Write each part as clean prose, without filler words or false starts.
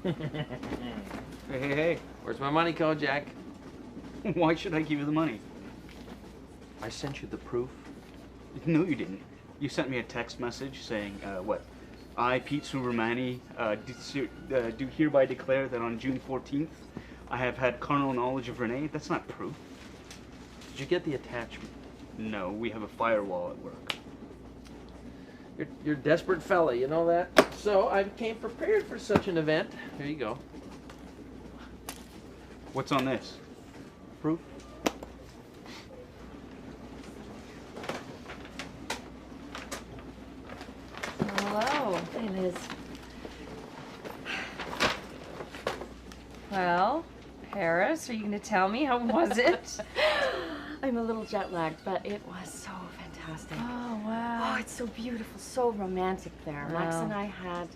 Hey. Where's my money, Kojak? Why should I give you the money? I sent you the proof. No, you didn't. You sent me a text message saying, what? I, Pete Subramani, do hereby declare that on June 14th, I have had carnal knowledge of Renee. That's not proof. Did you get the attachment? No, we have a firewall at work. You're a desperate fella, you know that? So I came prepared for such an event. Here you go. What's on this? Proof? Hello. Hey, Liz. Well, Paris, are you going to tell me? How was it? I'm a little jet lagged, but it was so fantastic. Oh, wow. Oh, it's so beautiful, so romantic there. Wow. Max and I had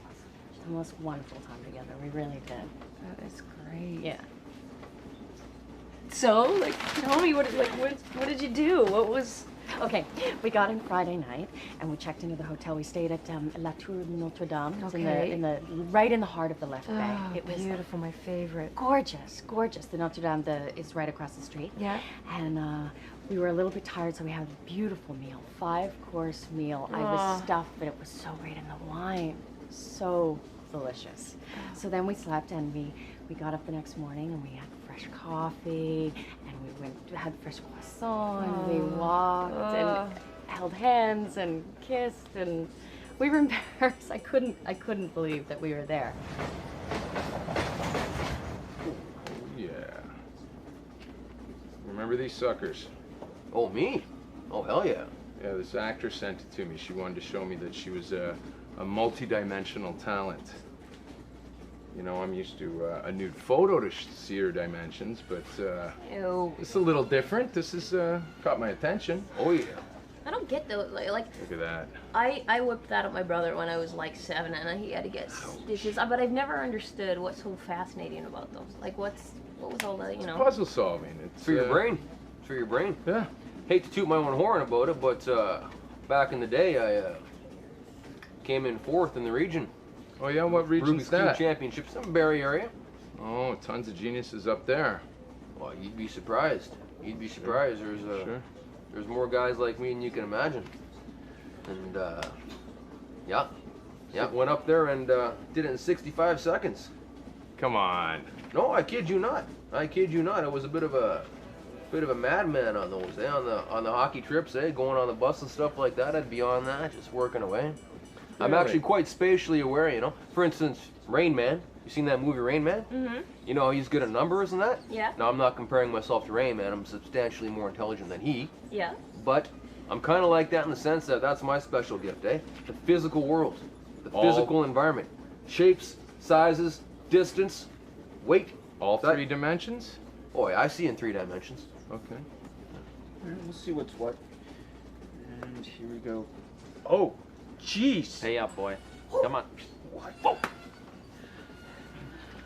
the most wonderful time together. We really did. That is great. Yeah. So, like, tell me, what did you do? What was... Okay, we got in Friday night, and we checked into the hotel. We stayed at La Tour de Notre Dame. It's Okay. right in the heart of the left Oh, bank. It was beautiful, my favorite. gorgeous, gorgeous. The Notre Dame is right across the street. Yeah. And we were a little bit tired, so we had a beautiful meal, 5-course meal. I Oh. was stuffed, but it was so great, and the wine, so delicious. So then we slept, and we got up the next morning, and we had fresh coffee, and we had fresh croissant, and we walked and held hands and kissed, and we were in Paris. I couldn't believe that we were there. Yeah. Remember these suckers? Oh, me? Oh, hell yeah. Yeah, this actress sent it to me. She wanted to show me that she was a multi-dimensional talent. You know, I'm used to a nude photo to see her dimensions, but Ew. it's a little different. This has caught my attention. Oh, yeah. I don't get those. Like Look at that. I whipped that at my brother when I was like 7, and he had to get stitches. But I've never understood what's so fascinating about those. Like, what was all that? You know. Puzzle solving. It's For your brain. It's for your brain. Yeah. Hate to toot my own horn about it, but back in the day, I came in 4th in the region. Oh yeah, what region's Rubik's Cube that? Championships in the Barrie area. Oh, tons of geniuses up there. Well, you'd be surprised. You'd be surprised. There's more guys like me than you can imagine. And yeah, went up there and did it in 65 seconds. Come on. No, I kid you not. I kid you not. I was a bit of a madman on those. On the hockey trips, going on the bus and stuff like that. I'd be on that, just working away. I'm Really? actually quite spatially aware, you know. For instance, Rain Man. You seen that movie Rain Man? Mm-hmm. You know, he's good at numbers and that. Yeah. Now, I'm not comparing myself to Rain Man. I'm substantially more intelligent than he. Yeah. But I'm kind of like that in the sense that that's my special gift, eh? The physical world, the physical environment, shapes, sizes, distance, weight. All 3 dimensions? Oh, yeah, I see in 3 dimensions. Okay. All right, we'll see what's what. And here we go. Oh, jeez. Pay up, boy. Come on. What? Whoa.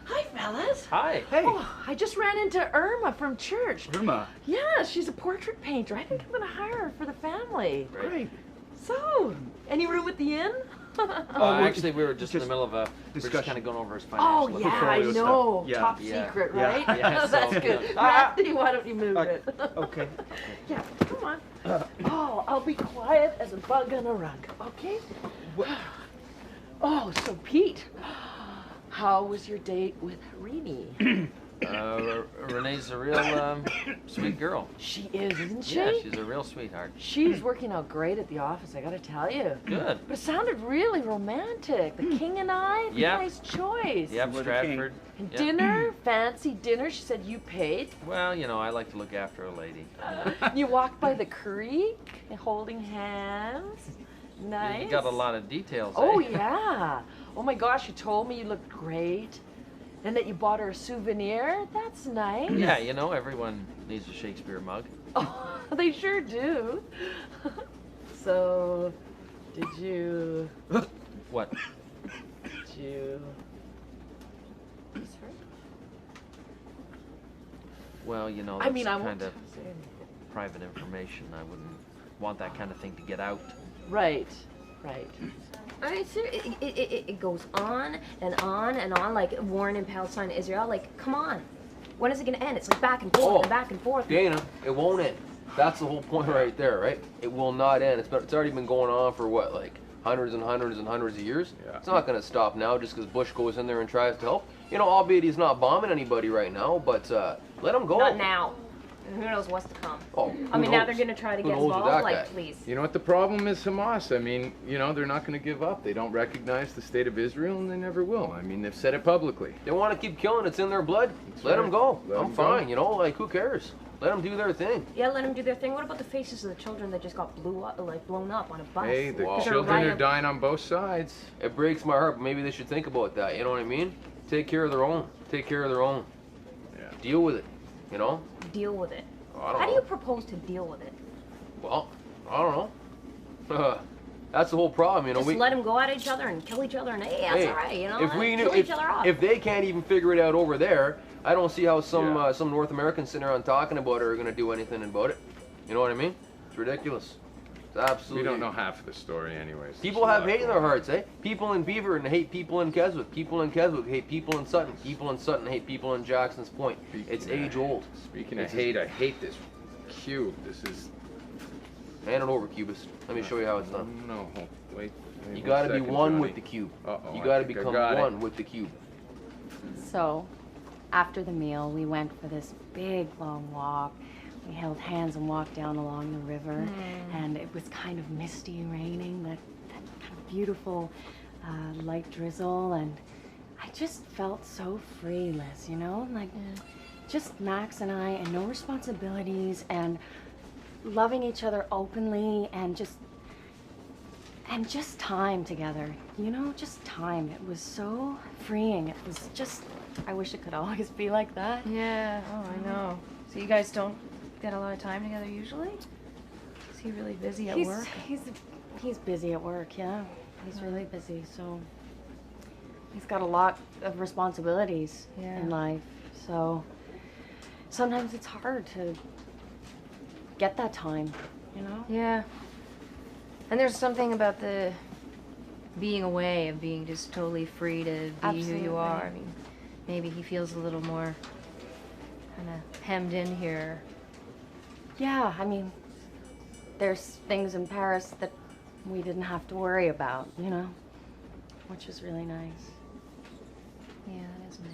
Hi, fellas. Hi. Hey. Oh, I just ran into Irma from church. Irma. Yeah, she's a portrait painter. I think I'm gonna hire her for the family. Great. So, any room at the inn? Actually, we were just in the just middle of a discussion. We're just kind of going over his Oh, financial. yeah, I portfolio stuff. know. Yeah. Top Yeah. secret, Yeah. right? Yeah, That's so, good. yeah. Matthew, why don't you move it? Okay. Yeah, come on. Oh, I'll be quiet as a bug on a rug, okay? Oh, so Pete, how was your date with Renee? Renee's a real sweet girl. She is, isn't she? Yeah, she's a real sweetheart. She's working out great at the office, I gotta tell you. Good. But it sounded really romantic. The king and I, Yep. nice choice. Yep, We're the Stratford. And Yep. dinner, fancy dinner. She said you paid. Well, you know, I like to look after a lady. You walked by the creek, holding hands. Nice. You got a lot of details. Oh eh? yeah. Oh my gosh, you told me you looked great. And that you bought her a souvenir. That's nice. Yeah, you know, everyone needs a Shakespeare mug. Oh, they sure do. So, did you... What? Did you... kiss her? Well, you know, I that's mean, I won't kind of say anything. private information. I wouldn't want that kind of thing to get out. Right, right. I mean, it goes on and on and on, like war in Palestine, Israel. Like, come on, when is it gonna end? It's like back and forth and back and forth. Dana, it won't end. That's the whole point right there, right? It will not end. It's already been going on for what, like hundreds and hundreds and hundreds of years. Yeah. It's not gonna stop now just because Bush goes in there and tries to help. You know, albeit he's not bombing anybody right now, but let him go. Not now. And who knows what's to come. Oh, I mean, now they're gonna try to get involved. Like, please. You know what the problem is, Hamas? I mean, you know, they're not going to give up. They don't recognize the state of Israel, and they never will. I mean, they've said it publicly. They want to keep killing. It's in their blood. That's Let right. them go. Let I'm 'em go. fine. You know, like who cares? Let them do their thing. Yeah, let them do their thing. What about the faces of the children that just got blown up on a bus? Hey, the Wow. children are dying on both sides. It breaks my heart, but maybe they should think about that. You know what I mean? Take care of their own. Take care of their own. Yeah. Deal with it. You know? Deal with it. I don't How do know. you propose to deal with it? Well, I don't know. That's the whole problem, you know. Just let them go at each other and kill each other, and hey, that's all right, you know. If we knew, kill each other off. if they can't even figure it out over there, I don't see how some North Americans sitting around talking about it are going to do anything about it. You know what I mean? It's ridiculous. It's absolutely. We don't know half of the story, anyways. People have hate in their hearts, eh? People in Beaverton hate people in Keswick. People in Keswick hate people in Sutton. People in Sutton hate people in Jackson's Point. It's age old. Speaking of hate, I hate this cube. This is. Hand it over, Cubist. Let me show you how it's done. No, wait. You gotta be one with the cube. Uh-oh, You I gotta think I become got it. one with the cube. So, after the meal, we went for this big long walk. We held hands and walked down along the river, and it was kind of misty and raining, that kind of beautiful light drizzle, and I just felt so free, Liz, you know? Like, just Max and I, and no responsibilities, and loving each other openly, and just time together, you know, just time. It was so freeing. It was just, I wish it could always be like that. Yeah, oh, I know. So you guys don't get a lot of time together usually? Is he really busy at work? He's busy at work, yeah. He's really busy, so he's got a lot of responsibilities in life. So sometimes it's hard to get that time, you know? Yeah. And there's something about the being away, of being just totally free to be who you are. I mean, maybe he feels a little more kind of hemmed in here. Yeah, I mean, there's things in Paris that we didn't have to worry about, you know, which is really nice. Yeah, that is nice.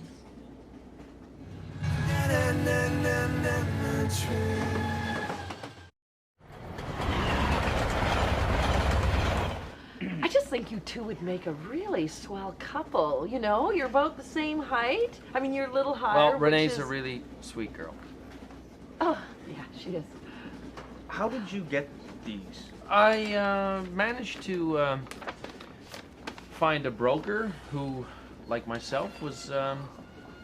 I just think you two would make a really swell couple. You know, you're about the same height. I mean, you're a little higher. Well, Renee's which a is... really sweet girl. Oh, yeah, she is. How did you get these? I managed to find a broker who, like myself, was,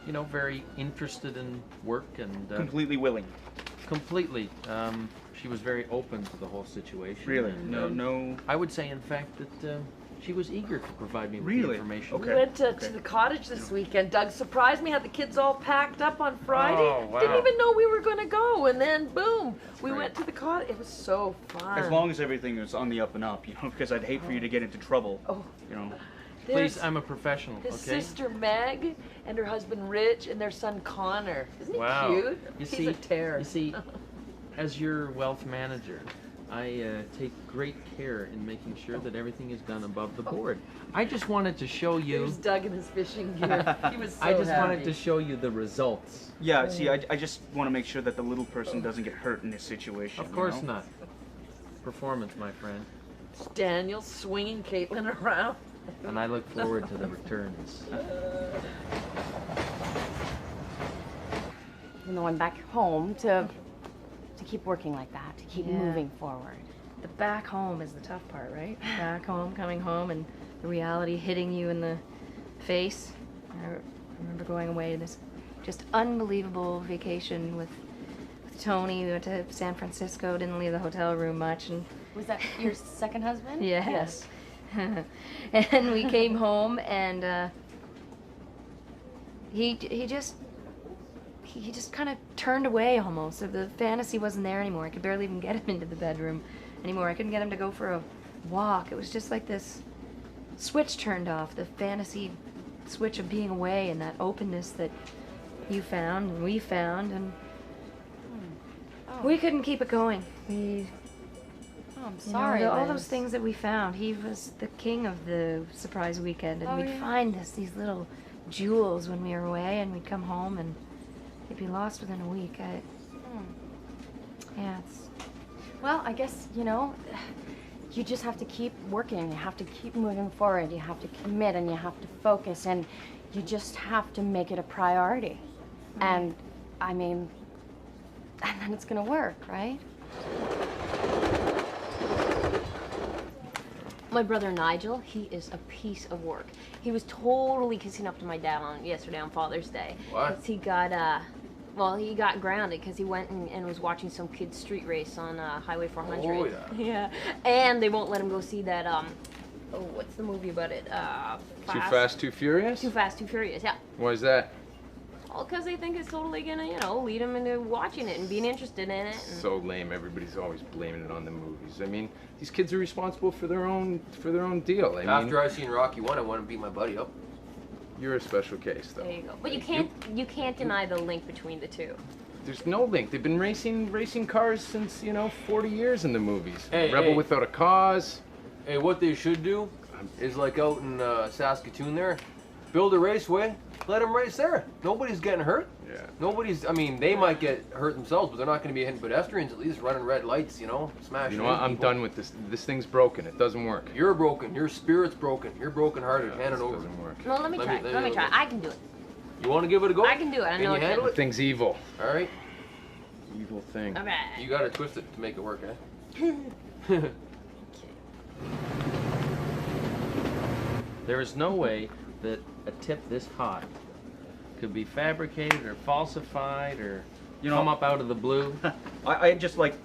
you know, very interested in work and Completely willing. completely. She was very open to the whole situation. Really? And, No. I would say, in fact, that she was eager to provide me with the Really? information. Okay. We went to the cottage this weekend. Doug surprised me, had the kids all packed up on Friday. Oh, wow. Didn't even know we were going to go. And then, boom, we went to the cottage. It was so fun. As long as everything is on the up and up, you know, because I'd hate for you to get into trouble. Oh. You know. Please, There's I'm a professional, his okay? sister Meg and her husband Rich and their son Connor. Isn't he Wow. cute? You He's see, a terror. You see, as your wealth manager, I take great care in making sure that everything is done above the board. I just wanted to show you. There's Doug in his fishing gear. He was so I just wanted happy. to show you the results. Yeah. See, I just want to make sure that the little person doesn't get hurt in this situation. Of course you know? not. Performance, my friend. It's Daniel swinging Caitlin around. And I look forward to the returns. Even though I'm back home to keep working like that, to keep Yeah. moving forward. The back home is the tough part, right? Back home, coming home, and the reality hitting you in the face. I remember going away to this just unbelievable vacation with Tony. We went to San Francisco, didn't leave the hotel room much, and Was that your second husband? yes. And we came home, and he just kind of turned away almost. So the fantasy wasn't there anymore. I could barely even get him into the bedroom anymore. I couldn't get him to go for a walk. It was just like this switch turned off, the fantasy switch of being away and that openness that you found and we found, and we couldn't keep it going. I'm You sorry, know, all Liz. those things that we found. He was the king of the surprise weekend, and we'd find these little jewels when we were away, and we'd come home and they'd be lost within a week. Yeah, it's... Well, I guess, you know, you just have to keep working. You have to keep moving forward. You have to commit and you have to focus, and you just have to make it a priority. And, I mean, and then it's gonna work, right? My brother Nigel, he is a piece of work. He was totally kissing up to my dad yesterday on Father's Day. What? 'Cause he got, well, he got grounded because he went and was watching some kid's street race on Highway 400. Oh, yeah. Yeah. And they won't let him go see that, oh, what's the movie about it? Too Fast, Too Furious? Too Fast, Too Furious, yeah. Why is that? Well, because they think it's totally gonna, you know, lead him into watching it and being interested in it. And So lame. Everybody's always blaming it on the movies. I mean, these kids are responsible for their own deal. I mean, After I seen Rocky 1, I want to beat my buddy up. you're a special case, though. there you go. But you can't deny the link between the two. There's no link. They've been racing cars since, 40 years in the movies. Hey, Rebel hey. Without a Cause. Hey, what they should do is like out in Saskatoon there, build a raceway, let them race there. Nobody's getting hurt. Yeah. I mean, they might get hurt themselves, but they're not going to be hitting pedestrians, at least running red lights, smashing You know what? into I'm people. done with this. This thing's broken. It doesn't work. You're broken. Your spirit's broken. You're broken-hearted. Yeah, Hand this it over. doesn't work. No, let me try. Let me try. I can do it. You want to give it a go? I can do it. I know Can I you handle can. it? Thing's evil. All right. Evil thing. All right. You got to twist it to make it work, eh? There is no way that a tip this hot could be fabricated or falsified or come up out of the blue. I just like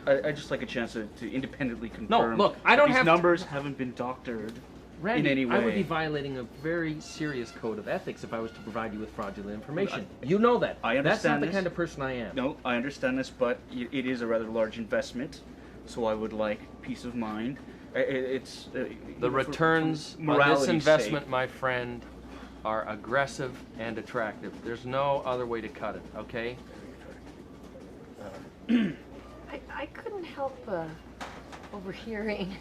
a chance to independently confirm. look, I don't these have- numbers haven't been doctored Randy, in any way. I would be violating a very serious code of ethics if I was to provide you with fraudulent information. You know that. I That's not understand the this. kind of person I am. No, I understand this, but it is a rather large investment, so I would like peace of mind. It's The returns on this morality's investment, sake. my friend, are aggressive and attractive. There's no other way to cut it, okay? I couldn't help overhearing.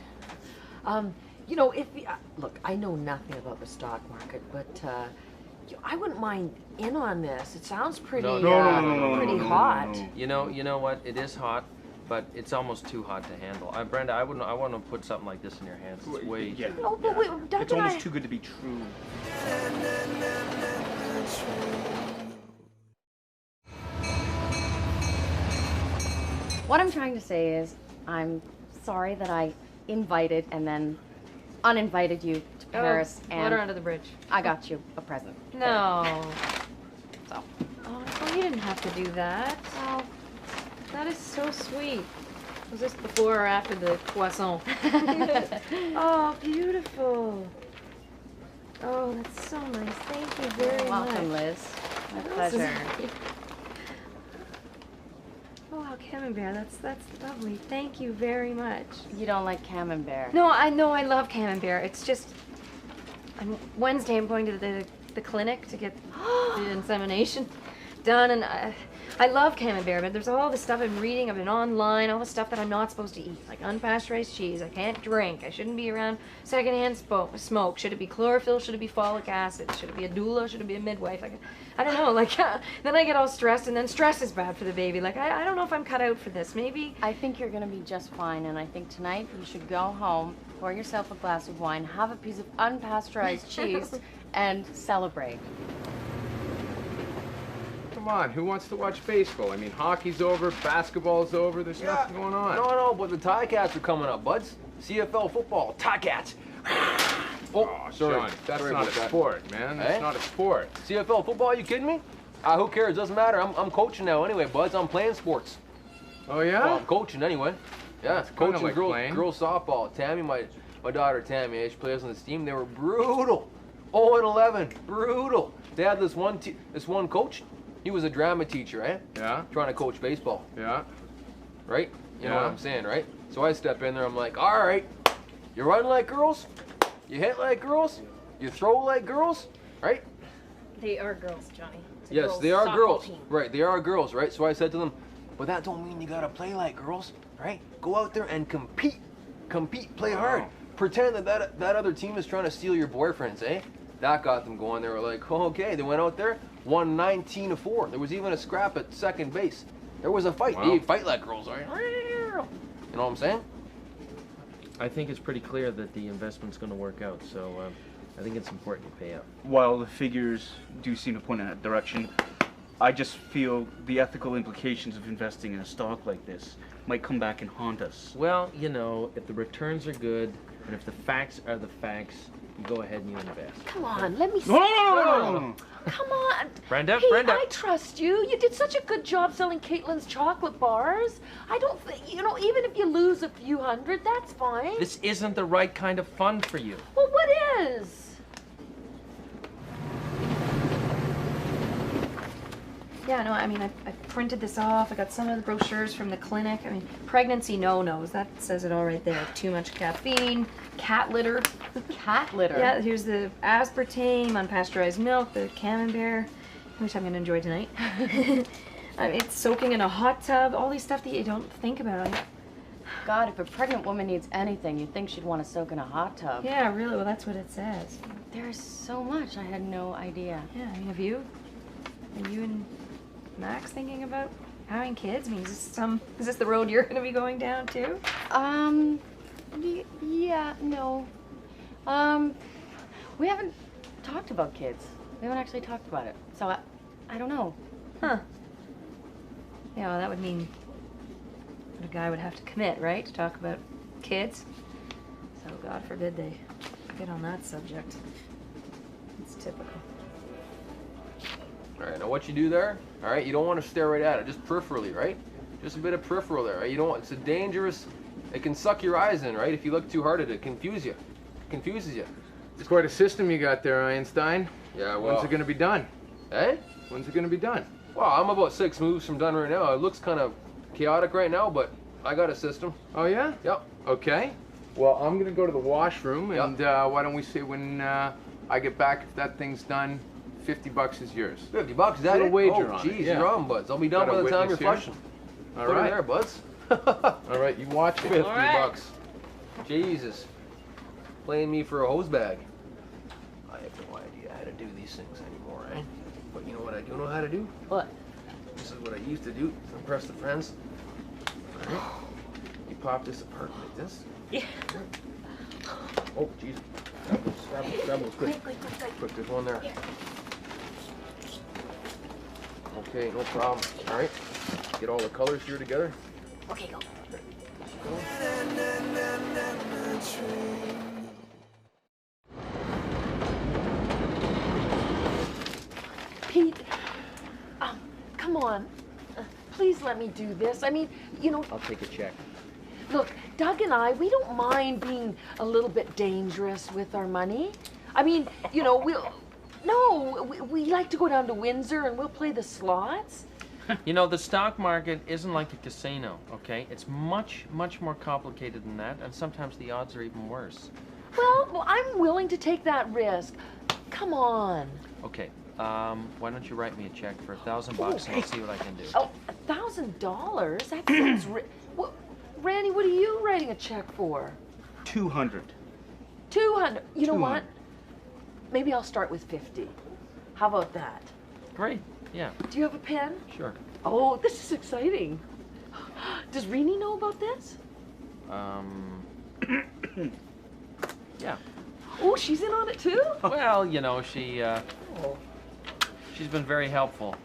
Look, I know nothing about the stock market, but I wouldn't mind in on this. It sounds pretty, pretty hot. You know what? It is hot, but it's almost too hot to handle. Brenda, I want to put something like this in your hands. It's way Yeah. No, but wait, Doug It's and almost I- too good to be true. What I'm trying to say is, I'm sorry that I invited and then uninvited you to Paris, Water and under the bridge. I got you a present. No. So, Oh, you didn't have to do that. Oh, that is so sweet. Was this before or after the croissant? Oh, beautiful. Oh, that's so nice. Thank you very you're welcome, much. Liz. My This is- pleasure. Oh, wow, Camembert, that's lovely. Thank you very much. You don't like camembert? No, I know I love Camembert. It's just, on Wednesday I'm going to the clinic to get the insemination done, and I love Camembert, but there's all the stuff I'm reading, I've been online, all the stuff that I'm not supposed to eat, like unpasteurized cheese, I can't drink, I shouldn't be around secondhand smoke, should it be chlorophyll, should it be folic acid, should it be a doula, should it be a midwife, like, I don't know, like, then I get all stressed, and then stress is bad for the baby, like, I don't know if I'm cut out for this, maybe. I think you're gonna be just fine, and I think tonight you should go home, pour yourself a glass of wine, have a piece of unpasteurized cheese, and celebrate. Come on, who wants to watch baseball? I mean, hockey's over, basketball's over. There's nothing going on. No, but the Ticats are coming up, buds. CFL football, Ticats. Oh, sorry. Sean, that's Sorry not a about that. sport, man. That's Eh? not a sport. CFL football, you kidding me? Who cares? Doesn't matter. I'm coaching now anyway, buds. I'm playing sports. Oh yeah? Well, I'm coaching anyway. Yeah, kinda coaching like playing. girls softball. Tammy, my daughter Tammy, she plays on this team. They were brutal. 0-11, brutal. They had this one coach. He was a drama teacher, eh? Yeah. Trying to coach baseball, Yeah. right? You know Yeah. what I'm saying, right? So I step in there. I'm like, all right, you running like girls? You hit like girls, you throw like girls, right? They are girls, Johnny. It's a Yes, girls' they are softball girls. team. Right, they are girls, right? So I said to them, but that don't mean you gotta play like girls, right? Go out there and compete. Compete, play hard. Pretend that other team is trying to steal your boyfriends, eh? That got them going. They were like, oh, okay. They went out there, won 19-4. There was even a scrap at second base. There was a fight. Wow. They fight like girls, right? You know what I'm saying? I think it's pretty clear that the investment's going to work out, so I think it's important you pay up. While the figures do seem to point in that direction, I just feel the ethical implications of investing in a stock like this might come back and haunt us. Well, you know, if the returns are good, and if the facts are the facts, you go ahead and you invest. Come on, let me see. No! Come on. Brenda, Pete, Brenda. I trust you. You did such a good job selling Caitlin's chocolate bars. I don't think, you know, even if you lose a few hundred, that's fine. This isn't the right kind of fun for you. Well, what is? Yeah, no, I mean, I printed this off. I got some of the brochures from the clinic. I mean, pregnancy no-nos. That says it all right there. Too much caffeine, cat litter. Cat litter. Yeah, here's the aspartame, unpasteurized milk, the camembert, which I'm going to enjoy tonight. I mean, it's soaking in a hot tub, all these stuff that you don't think about. God, if a pregnant woman needs anything, you'd think she'd want to soak in a hot tub. Yeah, really, well, that's what it says. There's so much. I had no idea. Yeah, I mean, are you and Max thinking about having kids? I mean, is this the road you're going to be going down too? Yeah, no. We haven't talked about kids. We haven't actually talked about it. So I don't know. Huh. Yeah, well, that would mean that a guy would have to commit, right? To talk about kids. So God forbid they get on that subject. It's typical. All right, now what you do there, all right, you don't want to stare right at it, just peripherally, right? Just a bit of peripheral there, right? You don't want, it's a dangerous, it can suck your eyes in, right? If you look too hard at it, confuses you. It's quite a system you got there, Einstein. Yeah, well. When's it gonna be done? Eh? When's it gonna be done? Well, I'm about 6 moves from done right now. It looks kind of chaotic right now, but I got a system. Oh yeah? Yep. Okay. Well, I'm gonna go to the washroom, Yep. and why don't we say when I get back, if that thing's done, $50 is yours. $50, is that Little it? wager Oh, on it, jeez, yeah. you're on, buds. I'll be done Got a by the time you're witness here? flushing. All Put it right. there, buds. All right, you watch it. $50. Jesus. Playing me for a hose bag. I have no idea how to do these things anymore, eh? But you know what I do know how to do? What? This is what I used to do to impress the friends. All right. You pop this apart like this. Yeah. Oh, jeez. Grab those quick. Quick, there's one there. Okay, no problem. All right. Get all the colors here together. Okay, go. Pete, come on. Please let me do this. I mean, you know, I'll take a check. look, Doug and I, we don't mind being a little bit dangerous with our money. I mean, you know, we like to go down to Windsor and we'll play the slots. You know, the stock market isn't like a casino, okay? It's much, much more complicated than that, and sometimes the odds are even worse. Well, I'm willing to take that risk. Come on. Okay, why don't you write me a check for $1,000 and I'll see what I can do. Oh, $1,000? That sounds what, Randy, what are you writing a check for? 200. 200. You know what? 200. Maybe I'll start with 50. How about that? Great, yeah, Do you have a pen? sure. Oh, this is exciting. Does Rini know about this? Yeah. Oh, she's in on it too? Well, you know, she's been very helpful.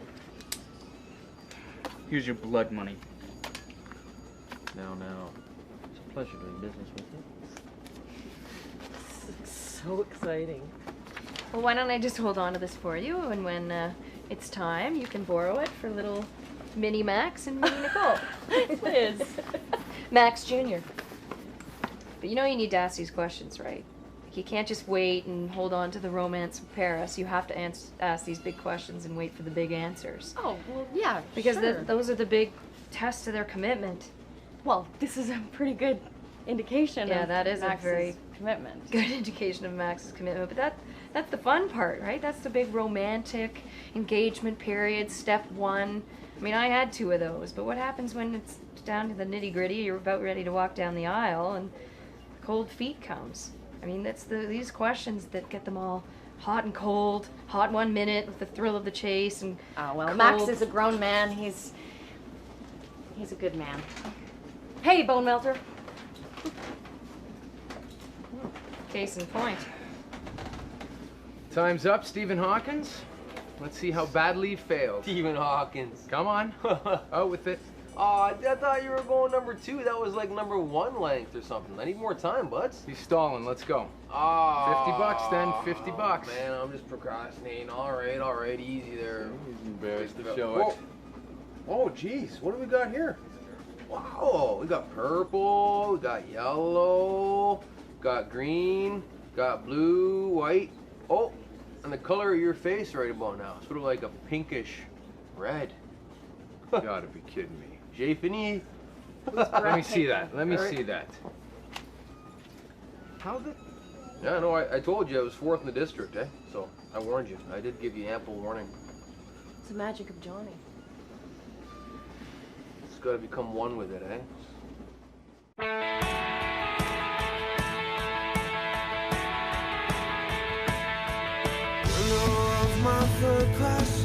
Here's your blood money. Now, it's a pleasure doing business with you. This is so exciting. Well, why don't I just hold on to this for you, and when it's time, you can borrow it for little mini Max and mini Nicole. Liz. Max Jr. But you know you need to ask these questions, right? Like, you can't just wait and hold on to the romance of Paris. You have to ask these big questions and wait for the big answers. Oh, well, yeah, Because sure. those are the big tests of their commitment. Well, this is a pretty good indication Yeah, of that is a Max's very commitment. good indication of Max's commitment. But that's the fun part, right? That's the big romantic engagement period, step one. I mean, I had 2 of those, but what happens when it's down to the nitty-gritty, you're about ready to walk down the aisle and cold feet comes? I mean, that's these questions that get them all hot and cold, hot 1 minute with the thrill of the chase, and Well, cold. Max is a grown man. He's a good man. Hey, Bone Melter. Case in point. Time's up, Stephen Hawkins. Let's see how badly you failed. Stephen Hawkins. Come on. Out with it. I thought you were going number 2. That was like number 1 length or something. I need more time, buds. He's stalling. Let's go. $50 then. $50. Man, I'm just procrastinating. All right, easy there. He's embarrassed to Whoa. show it. Oh, jeez, what do we got here? Wow, we got purple, we got yellow, got green, got blue, white. Oh, and the color of your face right about now, sort of like a pinkish red. You gotta be kidding me. J'ai fini. Let me see that. Let me see that. How did? Yeah, no, I told you I was 4th in the district, eh? So I warned you. I did give you ample warning. It's the magic of Johnny. It's got to become one with it, eh? Window of my third class